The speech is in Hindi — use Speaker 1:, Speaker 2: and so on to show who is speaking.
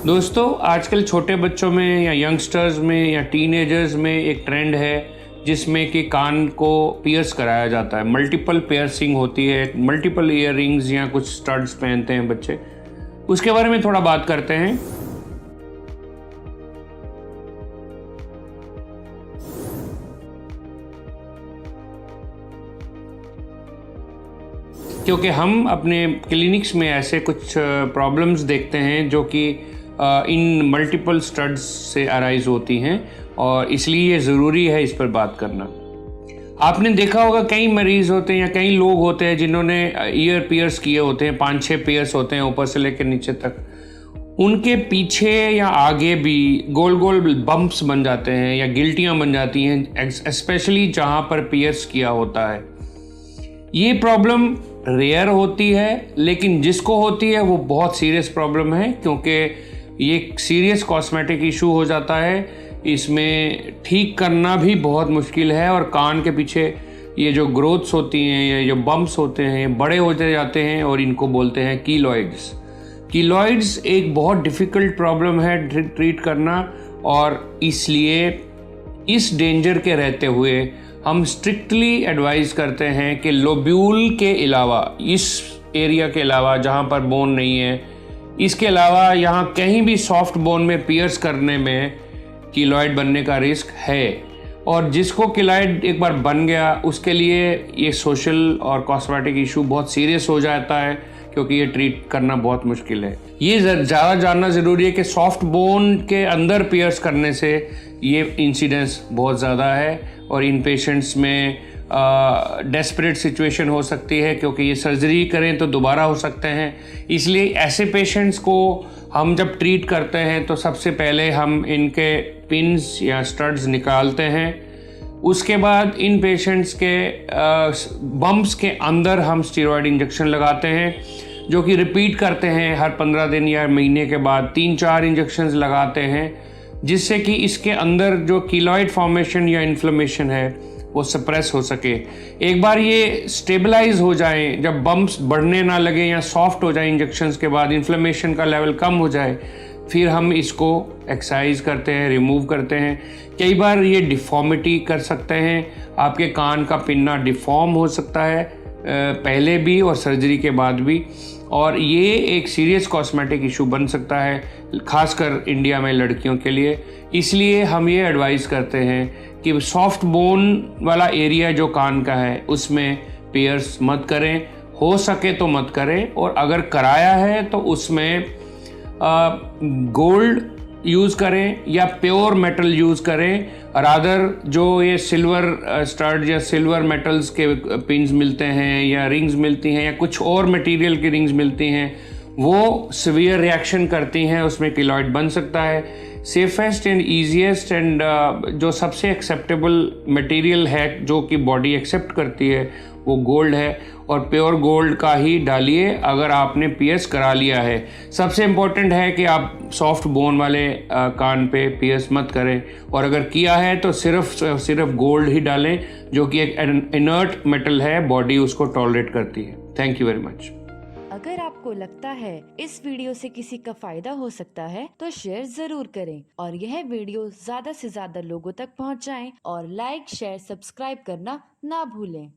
Speaker 1: दोस्तों आजकल छोटे बच्चों में या यंगस्टर्स में या टीनेजर्स में एक ट्रेंड है जिसमें कि कान को पियर्स कराया जाता है। मल्टीपल पियर्सिंग होती है, मल्टीपल ईयर रिंग्स या कुछ स्टड्स पहनते हैं बच्चे। उसके बारे में थोड़ा बात करते हैं। क्योंकि हम अपने क्लिनिक्स में ऐसे कुछ प्रॉब्लम्स देखते हैं जो कि इन मल्टीपल स्टड्स से अराइज होती हैं और इसलिए ये ज़रूरी है इस पर बात करना। आपने देखा होगा कई मरीज़ होते हैं या कई लोग होते हैं जिन्होंने ईयर पियर्स किए होते हैं, 5-6 पियर्स होते हैं ऊपर से लेकर नीचे तक। उनके पीछे या आगे भी गोल गोल बम्प्स बन जाते हैं या गिल्टियाँ बन जाती हैं, स्पेशली जहाँ पर पियर्स किया होता है। ये प्रॉब्लम रेयर होती है, लेकिन जिसको होती है वो बहुत सीरियस प्रॉब्लम है, क्योंकि ये सीरियस कॉस्मेटिक इशू हो जाता है। इसमें ठीक करना भी बहुत मुश्किल है और कान के पीछे ये जो ग्रोथ्स होती हैं या जो बम्प्स होते हैं बड़े होते जाते हैं और इनको बोलते हैं कीलॉइड्स। कीलॉइड्स एक बहुत डिफ़िकल्ट प्रॉब्लम है ट्रीट करना, और इसलिए इस डेंजर के रहते हुए हम स्ट्रिक्टली एडवाइस करते हैं कि लोब्यूल के अलावा, इस एरिया के अलावा जहाँ पर बोन नहीं है, इसके अलावा यहाँ कहीं भी सॉफ्ट बोन में पियर्स करने में कीलॉइड बनने का रिस्क है। और जिसको कीलॉइड एक बार बन गया उसके लिए ये सोशल और कॉस्मेटिक इशू बहुत सीरियस हो जाता है, क्योंकि ये ट्रीट करना बहुत मुश्किल है। ये ज़्यादा जानना ज़रूरी है कि सॉफ्ट बोन के अंदर पियर्स करने से ये इंसिडेंस बहुत ज़्यादा है और इन पेशेंट्स में डेस्परेट सिचुएशन हो सकती है, क्योंकि ये सर्जरी करें तो दोबारा हो सकते हैं। इसलिए ऐसे पेशेंट्स को हम जब ट्रीट करते हैं तो सबसे पहले हम इनके पिन्स या स्टड्स निकालते हैं। उसके बाद इन पेशेंट्स के बम्प्स के अंदर हम स्टेरॉयड इंजेक्शन लगाते हैं, जो कि रिपीट करते हैं हर 15 दिन या महीने के बाद 3-4 इंजेक्शंस लगाते हैं, जिससे कि इसके अंदर जो कीलॉइड फॉर्मेशन या इन्फ्लेमेशन है वो सप्रेस हो सके। एक बार ये स्टेबलाइज हो जाए, जब बम्प्स बढ़ने ना लगे या सॉफ्ट हो जाए इंजेक्शंस के बाद, इन्फ्लेमेशन का लेवल कम हो जाए, फिर हम इसको एक्सरसाइज करते हैं, रिमूव करते हैं। कई बार ये डिफॉर्मिटी कर सकते हैं, आपके कान का पिन्ना डिफॉर्म हो सकता है पहले भी और सर्जरी के बाद भी, और ये एक सीरियस कॉस्मेटिक इशू बन सकता है, खासकर इंडिया में लड़कियों के लिए। इसलिए हम ये एडवाइस करते हैं कि सॉफ्ट बोन वाला एरिया जो कान का है उसमें पियर्स मत करें, हो सके तो मत करें, और अगर कराया है तो उसमें गोल्ड यूज़ करें या प्योर मेटल यूज़ करें। रादर जो ये सिल्वर स्टड या सिल्वर मेटल्स के पिन्स मिलते हैं या रिंग्स मिलती हैं या कुछ और मटेरियल की रिंग्स मिलती हैं, वो सीवियर रिएक्शन करती हैं, उसमें कीलॉइड बन सकता है। सेफेस्ट एंड ईजीएस्ट एंड जो सबसे एक्सेप्टेबल मटेरियल है जो कि बॉडी एक्सेप्ट करती है वो गोल्ड है, और प्योर गोल्ड का ही डालिए अगर आपने पियर्स करा लिया है। सबसे इम्पोर्टेंट है कि आप सॉफ्ट बोन वाले कान पे पियर्स मत करें, और अगर किया है तो सिर्फ गोल्ड ही डालें, जो कि एक इनर्ट मेटल है, बॉडी उसको टॉलरेट करती है। Thank you very much.
Speaker 2: अगर आपको लगता है इस वीडियो से किसी का फायदा हो सकता है तो शेयर जरूर करें और यह वीडियो ज्यादा से ज्यादा लोगों तक पहुंचाएं, और लाइक, शेयर, सब्सक्राइब करना ना भूलें।